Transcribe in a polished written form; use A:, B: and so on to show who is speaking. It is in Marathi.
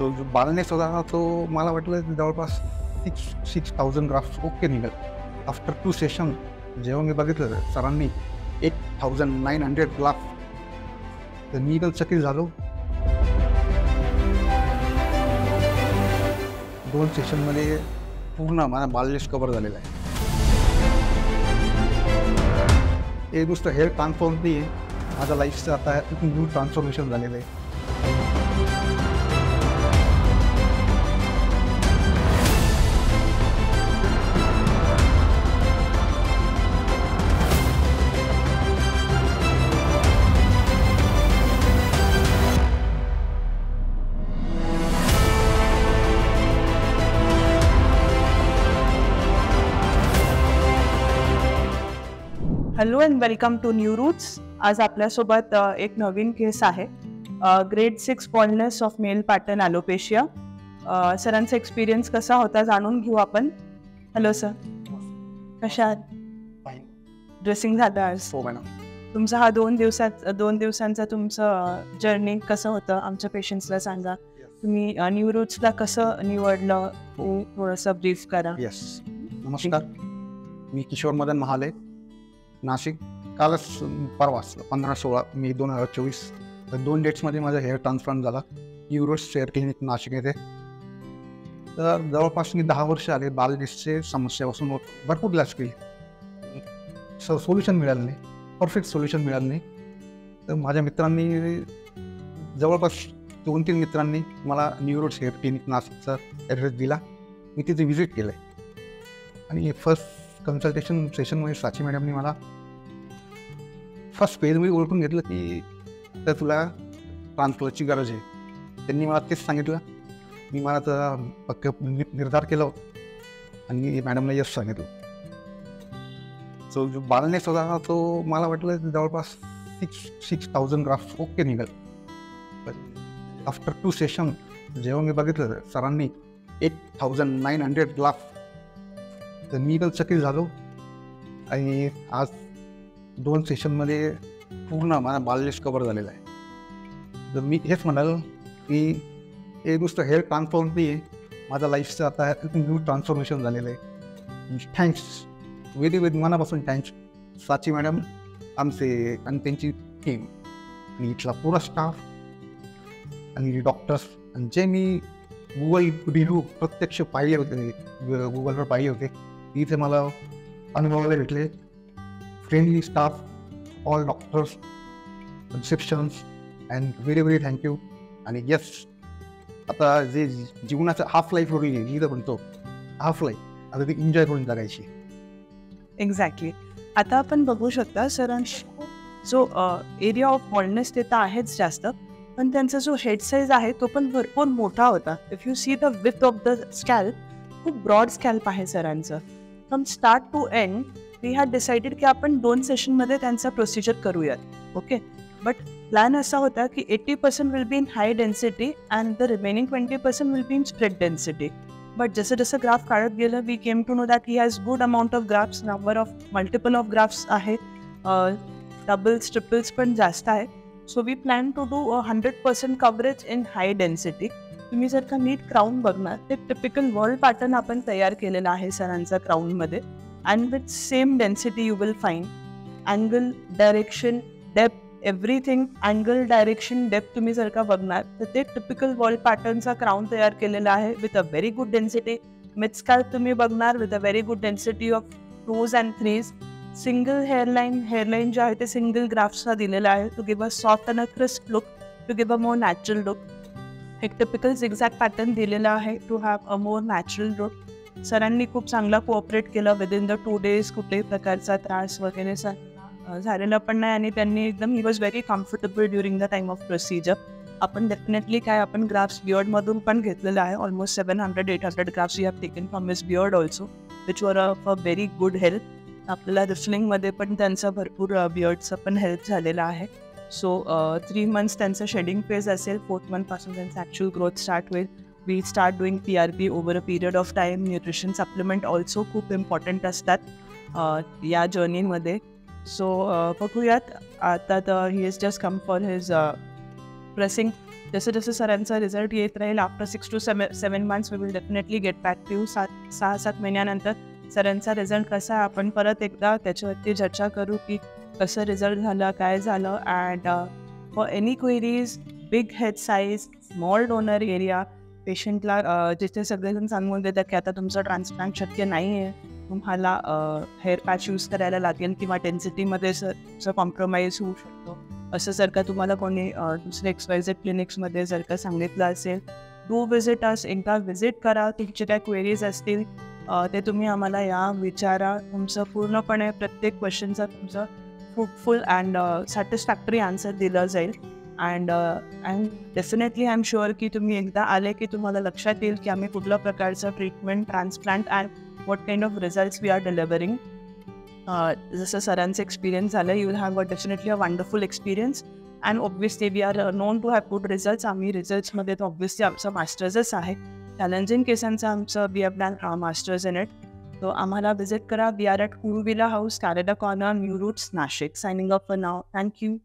A: सो जो बालनेस होता तो मला वाटलं जवळपास 6,000 ग्राफ्स ओके निघेल. आफ्टर 2 सेशन जेव्हा मी बघितलं सरांनी 8,900 ग्राफ, तर मी पण चकित झालो. 2 सेशनमध्ये पूर्ण माझा बालनेस कव्हर झालेला आहे. हे नुसतं हेअर ट्रान्सफॉर्म नाही आहे, माझ्या लाईफचं आता न्यू ट्रान्सफॉर्मेशन झालेलं आहे.
B: Hello and welcome to New Roots. आज आपल्यासोबत एक नवीन केस आहे. Grade 6 baldness of male pattern alopecia. सरांचा एक्सपिरियन्स कसा होता जाणून घेऊ आपण. हॅलो सर, कशा आहात?
A: फाईन.
B: ड्रेसिंग झालं आज?
A: हो मॅडम.
B: तुमचा हा 2 दिवसांचा तुमचं जर्नी कसं होतं आमच्या पेशंट्सला सांगा. तुम्ही न्यू रूट्सला कसं निवडलं थोडंसं ब्रीफ करा.
A: येस, नमस्कार. मी किशोर मदन महाले, नाशिक. कालच परवाच 15-16 मे 2024 2 डेट्समध्ये माझा हेअर ट्रान्सप्लांट झाला न्यूरोस हेअर क्लिनिक नाशिक येथे. तर जवळपास मी 10 वर्ष आले बालनेसचे समस्यापासून भरपूर इलाज केली. सोल्युशन मिळालं नाही, परफेक्ट सोल्युशन मिळालं नाही. तर माझ्या मित्रांनी जवळपास 2-3 मित्रांनी मला न्यूरोस हेअर क्लिनिक नाशिकचा ॲड्रेस दिला. मी तिथे व्हिजिट केलं आहे आणि फर्स्ट कन्सल्टेशन सेशनमध्ये साची मॅडमनी मला फर्स्ट पेजमध्ये ओळखून घेतलं की तर तुला ट्रान्सप्लांटची गरज आहे. त्यांनी मला तेच सांगितलं. मी मला तर पक्क निर्धार केला आणि मॅडमला यश सांगितलं. सो जो बालनेस होता तो मला वाटलं जवळपास 6,000 ग्राफ्स ओके निघेल. आफ्टर 2 सेशन जेव्हा मी बघितलं सरांनी 8,900 ग्राफ, तर मी पण चकित झालो. आणि आज 2 सेशनमध्ये पूर्ण माझा बालनेस कव्हर झालेला आहे. तर मी हेच म्हणाल की हे नुसतं हेअर ट्रान्सफॉर्म नाही आहे, माझ्या लाईफचं आता न्यू ट्रान्सफॉर्मेशन झालेलं आहे. थँक्स, व्हेरी मनापासून थँक्स साची मॅडम, आमचे आणि त्यांची टीम आणि इथला पुरा स्टाफ आणि डॉक्टर्स, आणि जे मी गुगल रिव्ह्यू प्रत्यक्ष पाहिले होते, गुगलवर पाहिले होते, इथे मला अनुभवायला भेटले. Friendly staff, all doctors, receptions, and very thank you. आणि यस, आता जे जीवनाचं हाफ लाईफ होईल इथं म्हणतो हाफ लाईफ, आता ती एन्जॉय करून जगायची.
B: एक्झॅक्टली. आता आपण बघू शकता सरांशी जो एरिया ऑफ बॉल्डनेस ते तर आहेच जास्त, पण त्यांचा जो हेड साईज आहे तो पण भरपूर मोठा होता. If you see the width of the scalp, खूप ब्रॉड स्कॅल्प आहे सरांचं. From start to end we had decided की आपण 2 सेशनमध्ये त्यांचा प्रोसिजर करूयात. ओके, बट प्लॅन असा होता की 80% will be in high density and the remaining 20% will be in spread density. But जसं जसं ग्राफ काढत गेलं we came to know that he has good amount of grafts, multiple of grafts आहे, डबल्स ट्रिपल्स पण जास्त आहे. So we plan to do 100% coverage in high density. तुम्ही जर का नीट क्राऊन बघणार ते टिपिकल वर्ल्ड पॅटर्न आपण तयार केलेला आहे सरांचा क्राऊनमध्ये. And with same density you will find angle, direction, depth, everything. Angle, direction, depth तुम्ही जर का बघणार तर ते टिपिकल वर्ल्ड पॅटर्नचा क्राऊन तयार केलेला आहे with a very good density. Mid scalp तुम्ही बघणार with a very good density of 2s and 3s. Single hairline जे आहे ते सिंगल ग्राफ्सला दिलेलं आहे to give a soft and a crisp look, to give a more natural look. एक टिपिकल झिगझॅग पॅटर्न दिलेला आहे to have a more natural look. सरांनी खूप चांगला कोऑपरेट केलं. विदिन द 2 days कुठल्याही प्रकारचा त्रास वगैरे झालेला पण नाही आणि त्यांनी एकदम he was very comfortable during the time of procedure. आपण डेफिनेटली आपण ग्राफ्स बियर्डमधून पण घेतलेलं आहे. Almost 700-800 grafts we have taken from his beard also, which were of a very good help. आपल्याला रिफलिंगमध्ये पण त्यांचा भरपूर बियर्डचा पण हेल्प झालेला आहे. सो 3 months त्यांचं शेडिंग फेज असेल. 4th month पासून त्यांचं ॲक्च्युअल ग्रोथ स्टार्ट होईल. We start doing PRP over a period of time. Nutrition supplement also खूप इम्पॉर्टंट असतात या जर्नीमध्ये. सो बघूयात. आता तर he is just come for his pressing जसं जसं सरांचा रिझल्ट येत राहील after 6 to 7 months we will definitely get back to you. 6-7 महिन्यानंतर सरांचा रिझल्ट कसा आहे आपण परत एकदा त्याच्यावरती चर्चा करू की कसं रिझल्ट झालं, काय झालं. And for any queries, big head size, small donor area, पेशंटला जिथे सगळेजण सांगून देतात की आता तुमचं ट्रान्सप्लांट शक्य नाही आहे, तुम्हाला हेअर पॅच यूज करायला लागेल किंवा डेन्सिटीमध्ये कॉम्प्रोमाइज होऊ शकतो, असं जर का तुम्हाला कोणी दुसरे XYZ क्लिनिक्समध्ये जर का सांगितलं असेल, डू विजिट अस. एकदा विजिट करा. तुमचे काय क्वेरीज असतील ते तुम्ही आम्हाला या विचारा. तुमचं पूर्णपणे प्रत्येक क्वेश्चनचा तुमचं फ्रुटफुल अँड सॅटिस्फॅक्टरी आन्सर दिलं जाईल. And definitely I am sure की तुम्ही एकदा आले की तुम्हाला लक्षात येईल की आम्ही कुठल्या प्रकारचं treatment, transplant and what kind of results we are delivering. जसं सरांचं एक्सपिरियन्स झालं, you will have definitely a wonderful experience and obviously we are known to have good results. आम्ही रिझल्ट्समध्ये तर ऑब्व्हियसली आमचं मास्टर्सच आहे. चॅलेंजिंग केसांचं आमचं we have done masters in it. तो आम्हाला विजिट करा. We are at Kuruvilla House, Canada Corner, New Roots, Nashik. Signing off for now. Thank you.